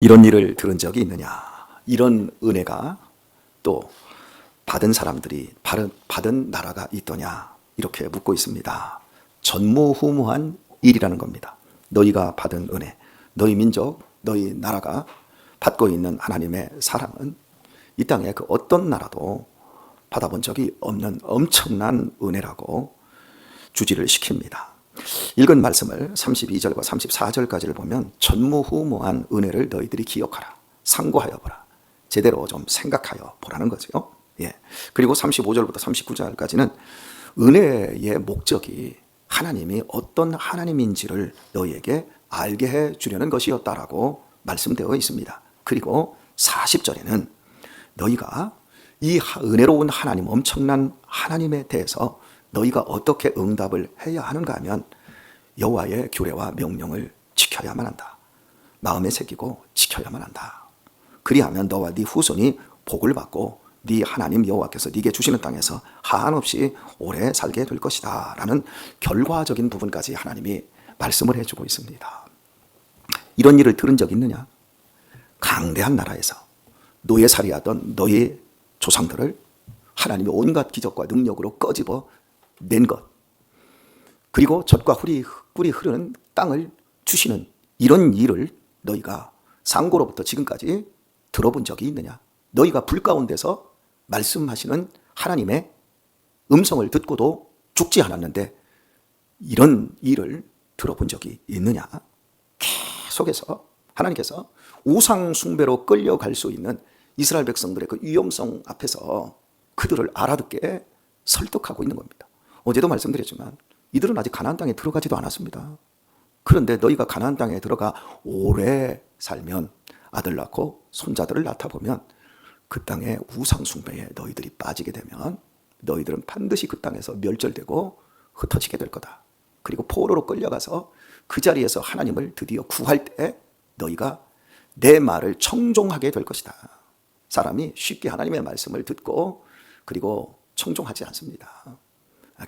이런 일을 들은 적이 있느냐? 이런 은혜가 또 받은 사람들이 받은 나라가 있더냐? 이렇게 묻고 있습니다. 전무후무한 일이라는 겁니다. 너희가 받은 은혜, 너희 민족, 너희 나라가 받고 있는 하나님의 사랑은 이 땅에 그 어떤 나라도 받아본 적이 없는 엄청난 은혜라고 주지를 시킵니다. 읽은 말씀을 32절과 34절까지를 보면 전무후무한 은혜를 너희들이 기억하라. 상고하여 보라. 제대로 좀 생각하여 보라는 거죠. 예. 그리고 35절부터 39절까지는 은혜의 목적이 하나님이 어떤 하나님인지를 너희에게 알게 해 주려는 것이었다라고 말씀되어 있습니다. 그리고 40절에는 너희가 이 은혜로운 하나님, 엄청난 하나님에 대해서 너희가 어떻게 응답을 해야 하는가 하면 여호와의 규례와 명령을 지켜야만 한다. 마음에 새기고 지켜야만 한다. 그리하면 너와 네 후손이 복을 받고 네 하나님 여호와께서 네게 주시는 땅에서 한없이 오래 살게 될 것이다 라는 결과적인 부분까지 하나님이 말씀을 해주고 있습니다. 이런 일을 들은 적 있느냐? 강대한 나라에서 노예살이하던 너희 조상들을 하나님이 온갖 기적과 능력으로 꺼집어 낸 것, 그리고 젖과 꿀이 흐르는 땅을 주시는 이런 일을 너희가 상고로부터 지금까지 들어본 적이 있느냐? 너희가 불 가운데서 말씀하시는 하나님의 음성을 듣고도 죽지 않았는데 이런 일을 들어본 적이 있느냐? 계속해서 하나님께서 우상 숭배로 끌려갈 수 있는 이스라엘 백성들의 그 위험성 앞에서 그들을 알아듣게 설득하고 있는 겁니다. 어제도 말씀드렸지만 이들은 아직 가나안 땅에 들어가지도 않았습니다. 그런데 너희가 가나안 땅에 들어가 오래 살면 아들 낳고 손자들을 낳다 보면 그 땅의 우상 숭배에 너희들이 빠지게 되면 너희들은 반드시 그 땅에서 멸절되고 흩어지게 될 거다. 그리고 포로로 끌려가서 그 자리에서 하나님을 드디어 구할 때 너희가 내 말을 청종하게 될 것이다. 사람이 쉽게 하나님의 말씀을 듣고 그리고 청종하지 않습니다.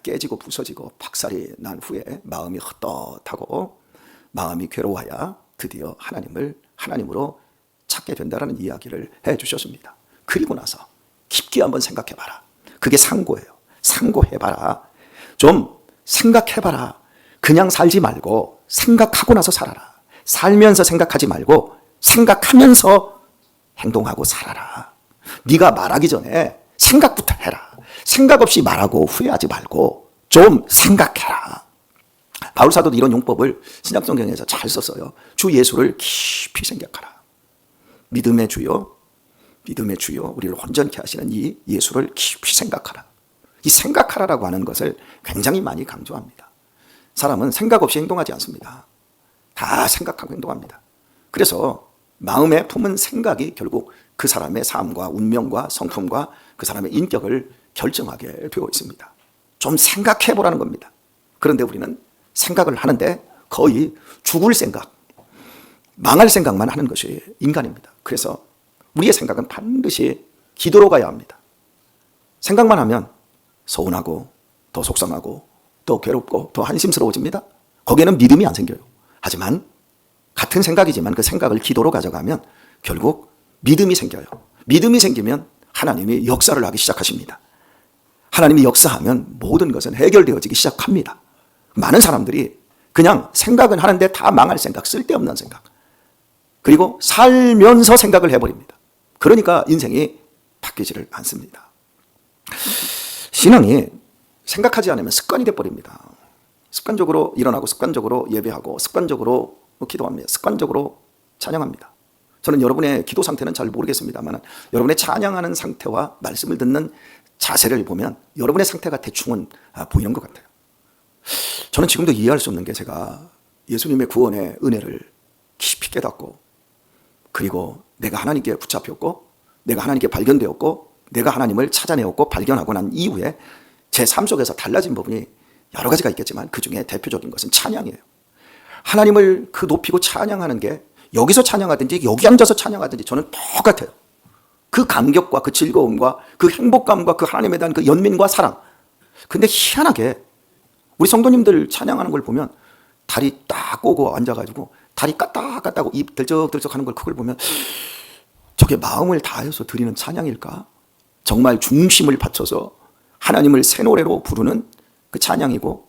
깨지고 부서지고 박살이 난 후에 마음이 헛헛하고 마음이 괴로워야 드디어 하나님을 하나님으로 찾게 된다는 이야기를 해 주셨습니다. 그리고 나서 깊게 한번 생각해봐라. 그게 상고예요. 상고해봐라. 좀 생각해봐라. 그냥 살지 말고 생각하고 나서 살아라. 살면서 생각하지 말고 생각하면서 행동하고 살아라. 네가 말하기 전에 생각부터 해라. 생각 없이 말하고 후회하지 말고 좀 생각해라. 바울 사도도 이런 용법을 신약 성경에서 잘 썼어요. 주 예수를 깊이 생각하라. 믿음의 주요, 우리를 온전케 하시는 이 예수를 깊이 생각하라. 이 생각하라라고 하는 것을 굉장히 많이 강조합니다. 사람은 생각 없이 행동하지 않습니다. 다 생각하고 행동합니다. 그래서 마음에 품은 생각이 결국 그 사람의 삶과 운명과 성품과 그 사람의 인격을 결정하게 되어 있습니다. 좀 생각해 보라는 겁니다. 그런데 우리는 생각을 하는데 거의 죽을 생각, 망할 생각만 하는 것이 인간입니다. 그래서 우리의 생각은 반드시 기도로 가야 합니다. 생각만 하면 서운하고 더 속상하고 더 괴롭고 더 한심스러워집니다. 거기에는 믿음이 안 생겨요. 하지만 같은 생각이지만 그 생각을 기도로 가져가면 결국 믿음이 생겨요. 믿음이 생기면 하나님이 역사를 하기 시작하십니다. 하나님이 역사하면 모든 것은 해결되어지기 시작합니다. 많은 사람들이 그냥 생각은 하는데 다 망할 생각, 쓸데없는 생각, 그리고 살면서 생각을 해버립니다. 그러니까 인생이 바뀌지를 않습니다. 신앙이 생각하지 않으면 습관이 돼버립니다. 습관적으로 일어나고 습관적으로 예배하고 습관적으로 기도합니다. 습관적으로 찬양합니다. 저는 여러분의 기도 상태는 잘 모르겠습니다만 여러분의 찬양하는 상태와 말씀을 듣는 자세를 보면 여러분의 상태가 대충은 보이는 것 같아요. 저는 지금도 이해할 수 없는 게 제가 예수님의 구원의 은혜를 깊이 깨닫고 그리고 내가 하나님께 붙잡혔고 내가 하나님께 발견되었고 내가 하나님을 찾아내었고 발견하고 난 이후에 제 삶 속에서 달라진 부분이 여러 가지가 있겠지만 그 중에 대표적인 것은 찬양이에요. 하나님을 그 높이고 찬양하는 게 여기서 찬양하든지 여기 앉아서 찬양하든지 저는 똑같아요. 그 감격과 그 즐거움과 그 행복감과 그 하나님에 대한 그 연민과 사랑. 근데 희한하게 우리 성도님들 찬양하는 걸 보면 다리 딱 꼬고 앉아가지고 다리 까딱까딱 입 들쩍들쩍 하는 걸 그걸 보면 저게 마음을 다해서 드리는 찬양일까? 정말 중심을 바쳐서 하나님을 새 노래로 부르는 그 찬양이고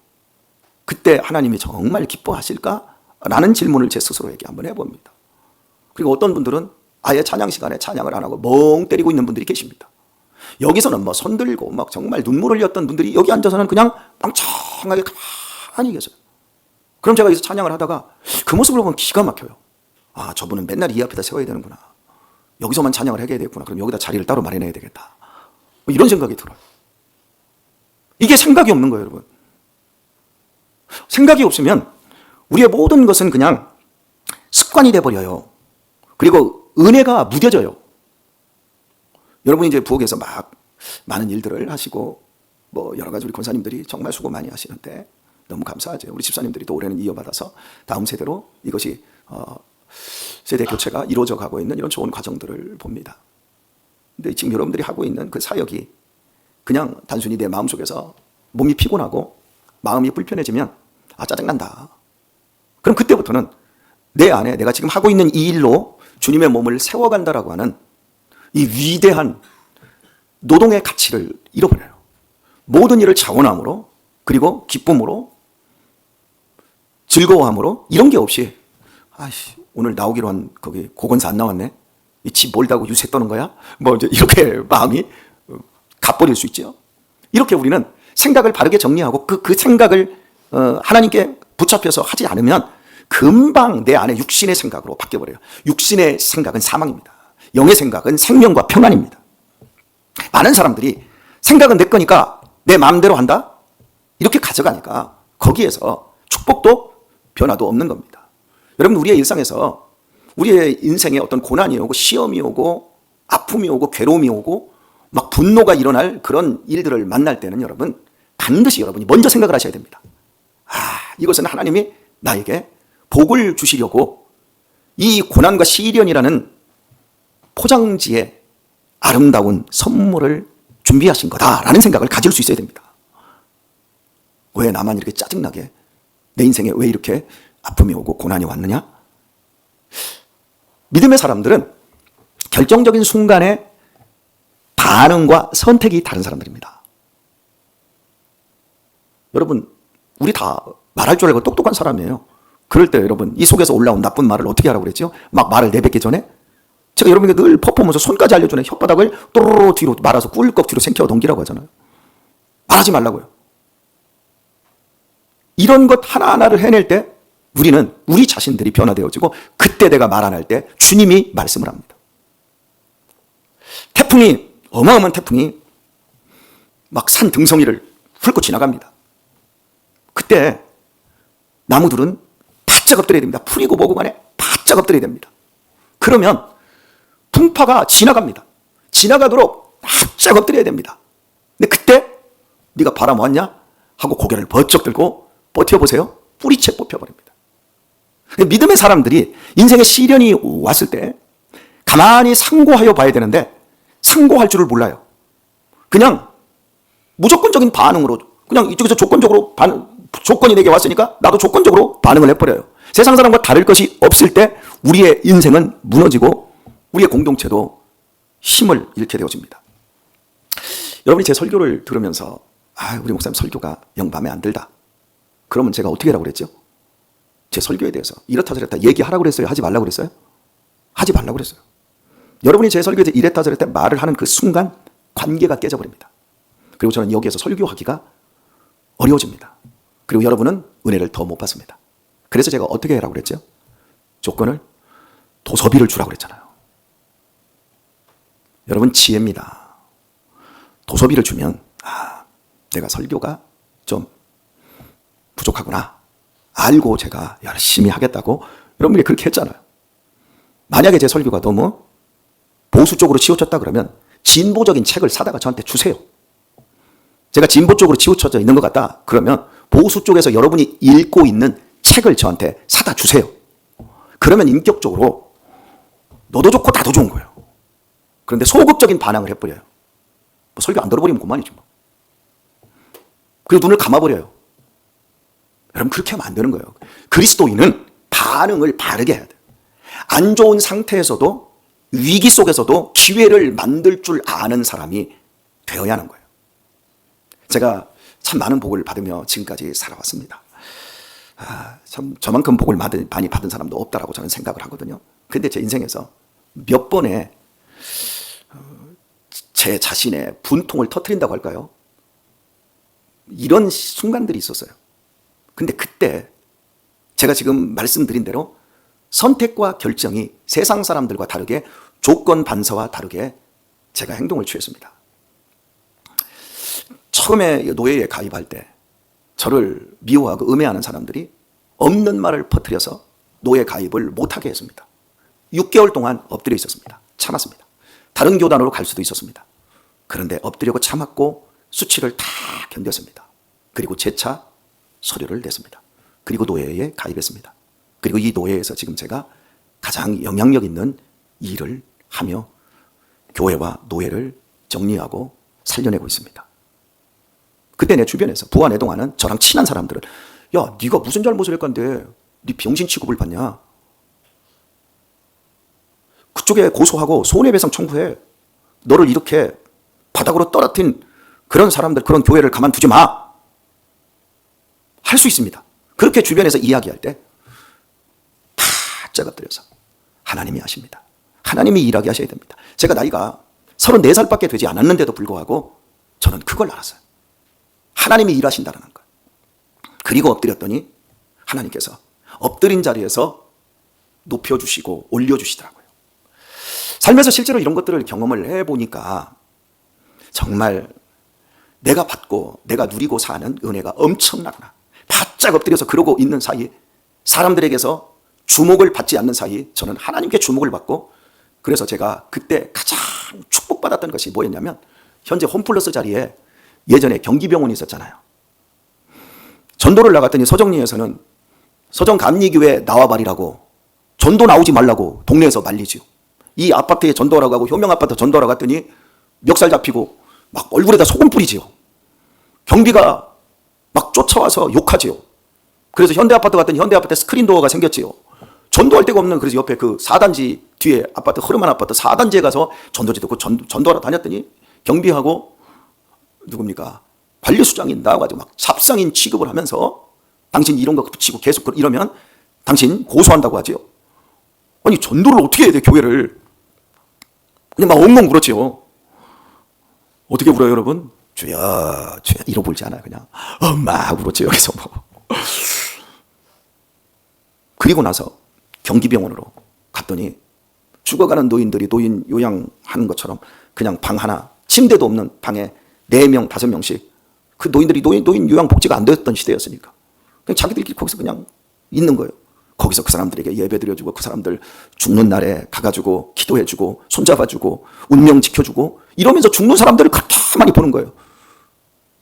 그때 하나님이 정말 기뻐하실까? 라는 질문을 제 스스로에게 한번 해봅니다. 그리고 어떤 분들은 아예 찬양 시간에 찬양을 안 하고 멍 때리고 있는 분들이 계십니다. 여기서는 뭐 손 들고 막 정말 눈물 흘렸던 분들이 여기 앉아서는 그냥 빵청하게 가만히 계세요. 그럼 제가 여기서 찬양을 하다가 그 모습을 보면 기가 막혀요. 아, 저분은 맨날 이 앞에다 세워야 되는구나. 여기서만 찬양을 해야 되겠구나. 그럼 여기다 자리를 따로 마련해야 되겠다. 뭐 이런 생각이 들어요. 이게 생각이 없는 거예요, 여러분. 생각이 없으면 우리의 모든 것은 그냥 습관이 돼버려요. 그리고 은혜가 무뎌져요. 여러분이 이제 부엌에서 막 많은 일들을 하시고 뭐 여러 가지 우리 권사님들이 정말 수고 많이 하시는데 너무 감사하죠. 우리 집사님들이 또 올해는 이어받아서 다음 세대로 이것이 세대 교체가 이루어져 가고 있는 이런 좋은 과정들을 봅니다. 근데 지금 여러분들이 하고 있는 그 사역이 그냥 단순히 내 마음속에서 몸이 피곤하고 마음이 불편해지면 아, 짜증난다. 그럼 그때부터는 내 안에 내가 지금 하고 있는 이 일로 주님의 몸을 세워간다라고 하는 이 위대한 노동의 가치를 잃어버려요. 모든 일을 자원함으로 그리고 기쁨으로 즐거워함으로 이런 게 없이 아이씨 오늘 나오기로 한 거기 고건사 안 나왔네. 이 집 몰다고 유세 떠는 거야? 뭐 이제 이렇게 마음이 가버릴 수 있죠. 이렇게 우리는 생각을 바르게 정리하고 그 생각을 하나님께 붙잡혀서 하지 않으면 금방 내 안에 육신의 생각으로 바뀌어버려요. 육신의 생각은 사망입니다. 영의 생각은 생명과 평안입니다. 많은 사람들이 생각은 내 거니까 내 마음대로 한다? 이렇게 가져가니까 거기에서 축복도 변화도 없는 겁니다. 여러분 우리의 일상에서 우리의 인생에 어떤 고난이 오고 시험이 오고 아픔이 오고 괴로움이 오고 막 분노가 일어날 그런 일들을 만날 때는 여러분 반드시 여러분이 먼저 생각을 하셔야 됩니다. 아, 이것은 하나님이 나에게 복을 주시려고 이 고난과 시련이라는 포장지에 아름다운 선물을 준비하신 거다라는 생각을 가질 수 있어야 됩니다. 왜 나만 이렇게 짜증나게 내 인생에 왜 이렇게 아픔이 오고 고난이 왔느냐? 믿음의 사람들은 결정적인 순간에 반응과 선택이 다른 사람들입니다. 여러분 우리 다 말할 줄 알고 똑똑한 사람이에요. 그럴 때 여러분 이 속에서 올라온 나쁜 말을 어떻게 하라고 그랬죠? 막 말을 내뱉기 전에 제가 여러분에게 늘 퍼포먼스 손까지 알려주는 혓바닥을 또로로 뒤로 말아서 꿀꺽 뒤로 생겨 넘기라고 하잖아요. 말하지 말라고요. 이런 것 하나하나를 해낼 때 우리는 우리 자신들이 변화되어지고 그때 내가 말 안 할 때 주님이 말씀을 합니다. 태풍이 어마어마한 태풍이 막 산 등성이를 훑고 지나갑니다. 그때 나무들은 바짝 엎드려야 됩니다. 풀이고 뭐고 간에 바짝 엎드려야 됩니다. 그러면 풍파가 지나갑니다. 지나가도록 바짝 엎드려야 됩니다. 근데 그때 네가 바람 왔냐? 하고 고개를 번쩍 들고 버텨보세요. 뿌리채 뽑혀버립니다. 믿음의 사람들이 인생에 시련이 왔을 때 가만히 상고하여 봐야 되는데 상고할 줄을 몰라요. 그냥 무조건적인 반응으로 그냥 이쪽에서 조건이 내게 왔으니까 나도 조건적으로 반응을 해버려요. 세상 사람과 다를 것이 없을 때 우리의 인생은 무너지고 우리의 공동체도 힘을 잃게 되어집니다. 여러분이 제 설교를 들으면서 우리 목사님 설교가 영 마음에 안 들다. 그러면 제가 어떻게 하라고 그랬죠? 제 설교에 대해서 이렇다 저랬다 얘기하라고 그랬어요? 하지 말라고 그랬어요? 하지 말라고 그랬어요. 여러분이 제 설교에 대해서 이랬다 저랬다 말을 하는 그 순간 관계가 깨져버립니다. 그리고 저는 여기에서 설교하기가 어려워집니다. 그리고 여러분은 은혜를 더 못 받습니다. 그래서 제가 어떻게 하라고 그랬죠? 조건을 도서비를 주라고 그랬잖아요. 여러분 지혜입니다. 도서비를 주면 내가 설교가 좀 부족하구나 알고 제가 열심히 하겠다고 여러분이 그렇게 했잖아요. 만약에 제 설교가 너무 보수 쪽으로 치우쳤다 그러면 진보적인 책을 사다가 저한테 주세요. 제가 진보 쪽으로 치우쳐져 있는 것 같다 그러면 보수 쪽에서 여러분이 읽고 있는 책을 저한테 사다 주세요. 그러면 인격적으로 너도 좋고 나도 좋은 거예요. 그런데 소극적인 반항을 해버려요. 뭐 설교 안 들어버리면 그만이죠. 뭐. 그리고 눈을 감아버려요. 여러분 그렇게 하면 안 되는 거예요. 그리스도인은 반응을 바르게 해야 돼요. 안 좋은 상태에서도 위기 속에서도 기회를 만들 줄 아는 사람이 되어야 하는 거예요. 제가 참 많은 복을 받으며 지금까지 살아왔습니다. 참 저만큼 복을 많이 받은 사람도 없다라고 저는 생각을 하거든요. 근데 제 인생에서 몇 번의 제 자신의 분통을 터뜨린다고 할까요? 이런 순간들이 있었어요. 근데 그때 제가 지금 말씀드린 대로 선택과 결정이 세상 사람들과 다르게 조건 반사와 다르게 제가 행동을 취했습니다. 처음에 노예에 가입할 때 저를 미워하고 음해하는 사람들이 없는 말을 퍼뜨려서 노예 가입을 못하게 했습니다. 6개월 동안 엎드려 있었습니다. 참았습니다. 다른 교단으로 갈 수도 있었습니다. 그런데 엎드리고 참았고 수치를 다 견뎠습니다. 그리고 재차 서류를 냈습니다. 그리고 노예에 가입했습니다. 그리고 이 노예에서 지금 제가 가장 영향력 있는 일을 하며 교회와 노예를 정리하고 살려내고 있습니다. 그때 내 주변에서 부하 내동하는 저랑 친한 사람들은 야, 네가 무슨 잘못을 했건데 네 병신 취급을 받냐? 그쪽에 고소하고 손해배상 청구해. 너를 이렇게 바닥으로 떨어뜨린 그런 사람들, 그런 교회를 가만두지 마. 할 수 있습니다. 그렇게 주변에서 이야기할 때 다 째가뜨려서 하나님이 하십니다. 하나님이 일하게 하셔야 됩니다. 제가 나이가 34살밖에 되지 않았는데도 불구하고 저는 그걸 알았어요. 하나님이 일하신다는 것. 그리고 엎드렸더니 하나님께서 엎드린 자리에서 높여주시고 올려주시더라고요. 살면서 실제로 이런 것들을 경험을 해보니까 정말 내가 받고 내가 누리고 사는 은혜가 엄청나구나. 바짝 엎드려서 그러고 있는 사이, 사람들에게서 주목을 받지 않는 사이 저는 하나님께 주목을 받고, 그래서 제가 그때 가장 축복받았던 것이 뭐였냐면, 현재 홈플러스 자리에 예전에 경기병원이 있었잖아요. 전도를 나갔더니 서정리에서는 서정감리교회 나와버리라고, 전도 나오지 말라고 동네에서 말리죠. 이 아파트에 전도하라고 하고 효명 아파트 전도하러 갔더니 멱살 잡히고 막 얼굴에다 소금 뿌리지요. 경비가 막 쫓아와서 욕하지요. 그래서 현대 아파트 갔더니 현대 아파트에 스크린 도어가 생겼지요. 전도할 데가 없는, 그래서 옆에 그 4단지 뒤에 아파트, 허름한 아파트 4단지에 가서 전도지 듣고 전도하러 다녔더니 경비하고 누굽니까? 관리수장인 나와가지고 막 삽상인 취급을 하면서 당신 이런 거 붙이고 계속 이러면 당신 고소한다고 하지요. 아니 전도를 어떻게 해야 돼, 교회를. 그냥 막 엉엉 울었지요. 어떻게 울어요 여러분? 주여 주여 이러고 울지 않아요. 그냥 막 울었지 여기서 뭐. 그리고 나서 경기병원으로 갔더니 죽어가는 노인들이 노인 요양하는 것처럼 그냥 방 하나, 침대도 없는 방에 4명 5명씩, 그 노인들이 노인 요양복지가 안 되었던 시대였으니까 그냥 자기들끼리 거기서 그냥 있는 거예요. 거기서 그 사람들에게 예배드려주고, 그 사람들 죽는 날에 가가지고 기도해주고 손잡아주고 운명 지켜주고 이러면서 죽는 사람들을 그렇게 많이 보는 거예요.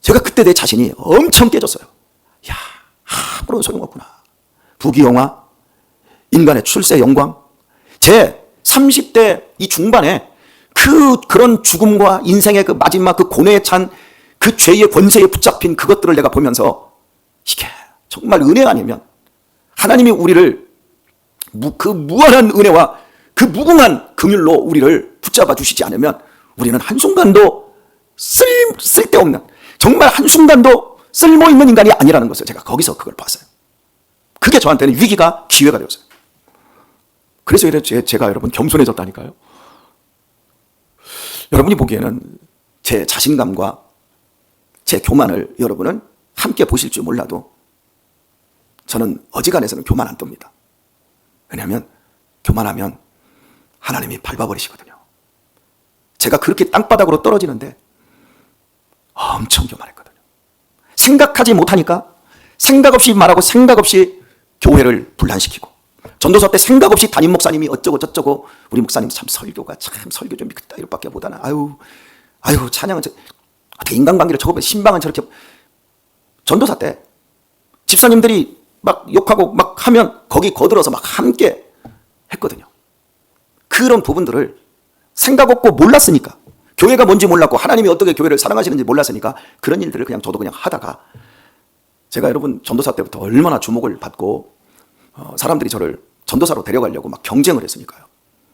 제가 그때 내 자신이 엄청 깨졌어요. 야, 아무런 소용없구나. 부귀영화, 인간의 출세 영광, 제 30대 이 중반에 그런 죽음과 인생의 그 마지막 그 고뇌에 찬 그 죄의 권세에 붙잡힌 그것들을 내가 보면서 이게 정말 은혜 아니면, 하나님이 우리를 그 무한한 은혜와 그 무궁한 긍휼로 우리를 붙잡아 주시지 않으면 우리는 한순간도 쓸데없는, 정말 한순간도 쓸모있는 인간이 아니라는 것을 제가 거기서 그걸 봤어요. 그게 저한테는 위기가 기회가 되었어요. 그래서 제가 여러분 겸손해졌다니까요. 여러분이 보기에는 제 자신감과 제 교만을 여러분은 함께 보실 줄 몰라도 저는 어지간해서는 교만 안 떱니다. 왜냐하면 교만하면 하나님이 밟아버리시거든요. 제가 그렇게 땅바닥으로 떨어지는데 엄청 교만했거든요. 생각하지 못하니까 생각 없이 말하고 생각 없이 교회를 분란시키고, 전도서 때 생각 없이 담임 목사님이 어쩌고 저쩌고, 우리 목사님 참 설교가 참 설교 좀 그따위로밖에 못하나, 아유 찬양은 어떻게 인간관계를 저거, 신방은 저렇게. 전도사 때 집사님들이 막 욕하고 막 하면 거기 거들어서 막 함께 했거든요. 그런 부분들을 생각 없고 몰랐으니까, 교회가 뭔지 몰랐고 하나님이 어떻게 교회를 사랑하시는지 몰랐으니까 그런 일들을 그냥 저도 그냥 하다가, 제가 여러분 전도사 때부터 얼마나 주목을 받고 사람들이 저를 전도사로 데려가려고 막 경쟁을 했으니까요.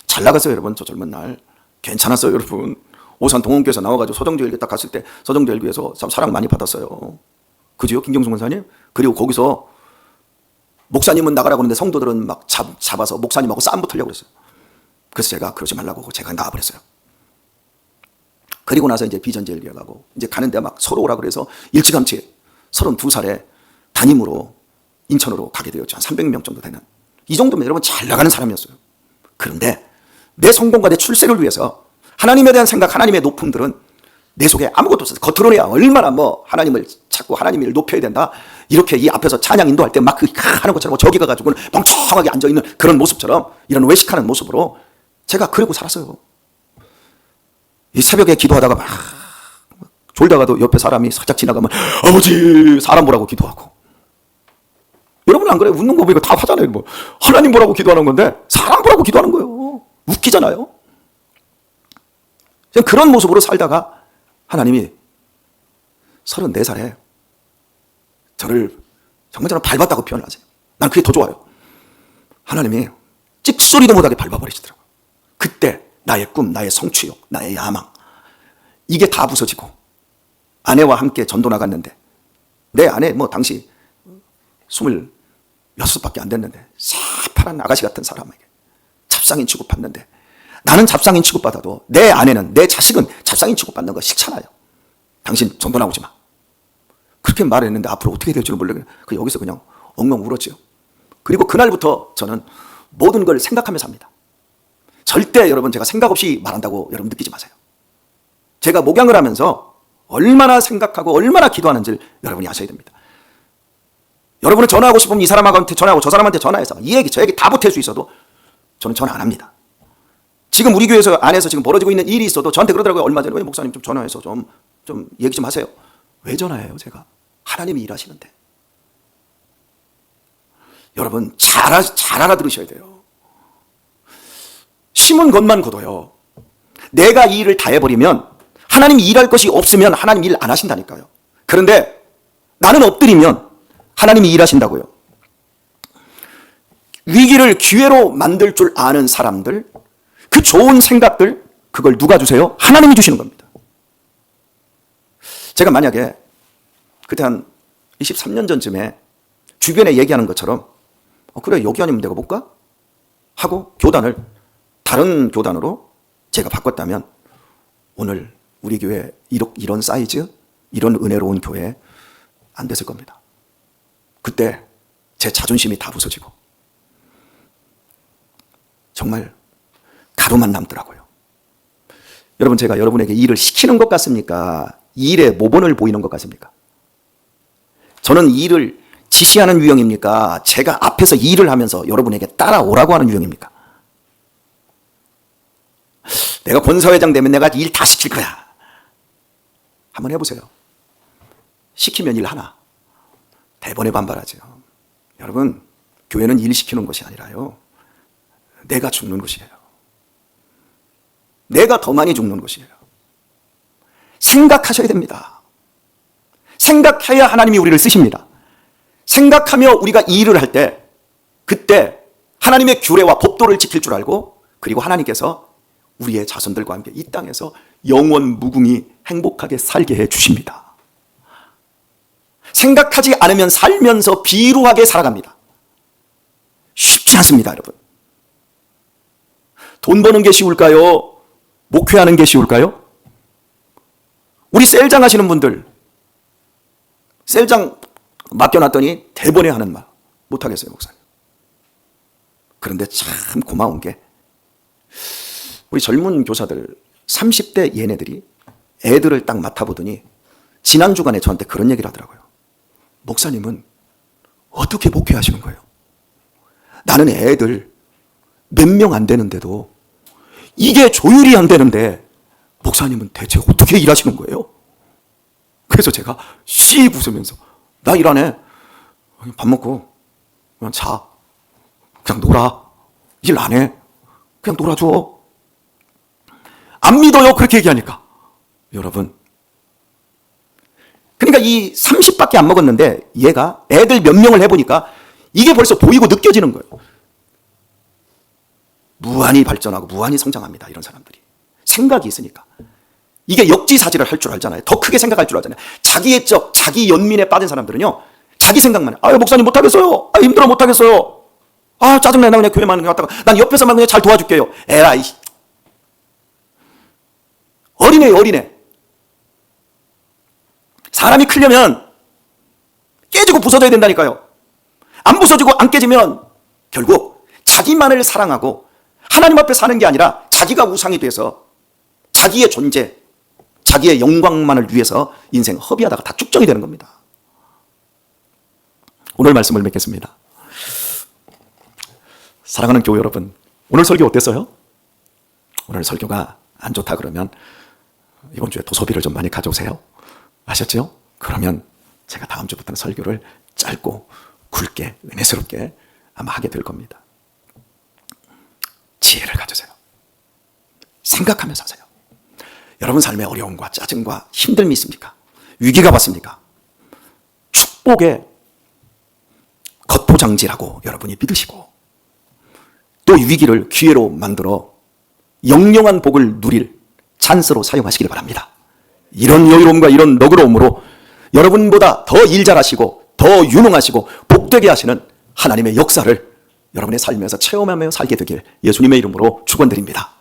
잘 나갔어요, 여러분. 저 젊은 날 괜찮았어요, 여러분. 오산 동원교에서 나와가지고 서정주일교 딱 갔을 때 서정주일교에서 참 사랑 많이 받았어요. 그죠, 김경수 권사님? 그리고 거기서 목사님은 나가라고 하는데 성도들은 막 잡아서 목사님하고 싸움 붙으려고 그랬어요. 그래서 제가 그러지 말라고 제가 나와버렸어요. 그리고 나서 이제 비전제일교회 가고, 이제 가는데 막 서로 오라 그래서 일찌감치 32살에 담임으로 인천으로 가게 되었죠. 한 300명 정도 되는. 이 정도면 여러분 잘 나가는 사람이었어요. 그런데 내 성공과 내 출세를 위해서 하나님에 대한 생각, 하나님의 높음들은 내 속에 아무것도 없어요. 겉으로는 얼마나 하나님을 찾고 하나님을 높여야 된다, 이렇게 이 앞에서 찬양 인도할 때 막 하는 것처럼 저기 가가지고는 멍청하게 앉아있는 그런 모습처럼, 이런 외식하는 모습으로 제가 그러고 살았어요. 이 새벽에 기도하다가 막 졸다가도 옆에 사람이 살짝 지나가면 아버지 사람 보라고 기도하고. 여러분 안 그래요? 웃는 거 보니까 다 하잖아요. 하나님 보라고 기도하는 건데 사람 보라고 기도하는 거예요. 웃기잖아요. 그런 모습으로 살다가 하나님이 34살에 저를 정말 저는 밟았다고 표현하세요. 난 그게 더 좋아요. 하나님이 찍소리도 못하게 밟아버리시더라고요. 그때 나의 꿈, 나의 성취욕, 나의 야망, 이게 다 부서지고, 아내와 함께 전도 나갔는데 내 아내 당시 26밖에 안 됐는데 새파란 아가씨 같은 사람에게 잡상인 취급받는데, 나는 잡상인 취급받아도 내 아내는, 내 자식은 잡상인 취급받는 거 싫잖아요. 당신 전도 나오지 마. 그렇게 말했는데 앞으로 어떻게 될지는 모르겠어요. 여기서 그냥 엉엉 울었지요. 그리고 그날부터 저는 모든 걸 생각하며 삽니다. 절대 여러분 제가 생각 없이 말한다고 여러분 느끼지 마세요. 제가 목양을 하면서 얼마나 생각하고 얼마나 기도하는지를 여러분이 아셔야 됩니다. 여러분은 전화하고 싶으면 이 사람한테 전화하고 저 사람한테 전화해서 이 얘기 저 얘기 다 보탤 수 있어도 저는 전화 안 합니다. 지금 우리 교회에서 안에서 지금 벌어지고 있는 일이 있어도 저한테 그러더라고요. 얼마 전에 목사님 좀 전화해서 좀 얘기 좀 하세요. 왜 전화해요? 제가 하나님이 일하시는데. 여러분 잘 알아들으셔야 돼요. 심은 것만 거둬요. 내가 이 일을 다 해버리면 하나님이 일할 것이 없으면 하나님 일 안 하신다니까요. 그런데 나는 엎드리면 하나님이 일하신다고요. 위기를 기회로 만들 줄 아는 사람들, 그 좋은 생각들, 그걸 누가 주세요? 하나님이 주시는 겁니다. 제가 만약에 그때 한 23년 전쯤에 주변에 얘기하는 것처럼 그래 여기 아니면 내가 못 가? 하고 교단을 다른 교단으로 제가 바꿨다면 오늘 우리 교회 이런 사이즈, 이런 은혜로운 교회 안 됐을 겁니다. 그때 제 자존심이 다 부서지고 정말 가루만 남더라고요. 여러분 제가 여러분에게 일을 시키는 것 같습니까? 일에 모본을 보이는 것 같습니까? 저는 일을 지시하는 유형입니까? 제가 앞에서 일을 하면서 여러분에게 따라오라고 하는 유형입니까? 내가 권사회장 되면 내가 일 다 시킬 거야. 한번 해보세요. 시키면 일하나? 대번에 반발하죠. 여러분 교회는 일 시키는 것이 아니라요, 내가 죽는 것이에요. 내가 더 많이 죽는 것이에요. 생각하셔야 됩니다. 생각해야 하나님이 우리를 쓰십니다. 생각하며 우리가 이 일을 할 때 그때 하나님의 규례와 법도를 지킬 줄 알고, 그리고 하나님께서 우리의 자손들과 함께 이 땅에서 영원 무궁히 행복하게 살게 해 주십니다. 생각하지 않으면 살면서 비루하게 살아갑니다. 쉽지 않습니다, 여러분. 돈 버는 게 쉬울까요? 목회하는 게 쉬울까요? 우리 셀장 하시는 분들, 셀장 맡겨놨더니 대번에 하는 말 못하겠어요, 목사님. 그런데 참 고마운 게 우리 젊은 교사들 30대 얘네들이 애들을 딱 맡아보더니 지난 주간에 저한테 그런 얘기를 하더라고요. 목사님은 어떻게 목회하시는 거예요? 나는 애들 몇 명 안 되는데도 이게 조율이 안 되는데 목사님은 대체 어떻게 일하시는 거예요? 그래서 제가 씩 웃으면서 나 일 안 해. 밥 먹고 그냥 자. 그냥 놀아. 일 안 해. 그냥 놀아줘. 안 믿어요, 그렇게 얘기하니까. 여러분, 그러니까 이 30밖에 안 먹었는데 얘가 애들 몇 명을 해보니까 이게 벌써 보이고 느껴지는 거예요. 무한히 발전하고 무한히 성장합니다. 이런 사람들이. 생각이 있으니까. 이게 역지사지를 할 줄 알잖아요. 더 크게 생각할 줄 알잖아요. 자기애적, 자기 연민에 빠진 사람들은요, 자기 생각만 해. 아유, 목사님 못하겠어요. 아, 힘들어 못하겠어요. 아, 짜증나. 나 그냥 교회만 갔다가 난 옆에서만 그냥 잘 도와줄게요. 에라이. 어린애예요, 어린애. 사람이 크려면 깨지고 부서져야 된다니까요. 안 부서지고 안 깨지면 결국 자기만을 사랑하고 하나님 앞에 사는 게 아니라 자기가 우상이 돼서 자기의 존재, 자기의 영광만을 위해서 인생 허비하다가 다 축적이 되는 겁니다. 오늘 말씀을 맺겠습니다. 사랑하는 교회 여러분, 오늘 설교 어땠어요? 오늘 설교가 안 좋다 그러면 이번 주에 도서비를 좀 많이 가져오세요. 아셨죠? 그러면 제가 다음 주부터는 설교를 짧고 굵게 은혜스럽게 아마 하게 될 겁니다. 지혜를 가지세요. 생각하면서 하세요. 여러분 삶에 어려움과 짜증과 힘듦이 있습니까? 위기가 왔습니까? 축복의 겉포장지라고 여러분이 믿으시고 또 위기를 기회로 만들어 영영한 복을 누릴 찬스로 사용하시길 바랍니다. 이런 여유로움과 이런 너그러움으로 여러분보다 더 일 잘하시고 더 유능하시고 복되게 하시는 하나님의 역사를 여러분의 삶에서 체험하며 살게 되길 예수님의 이름으로 축원드립니다.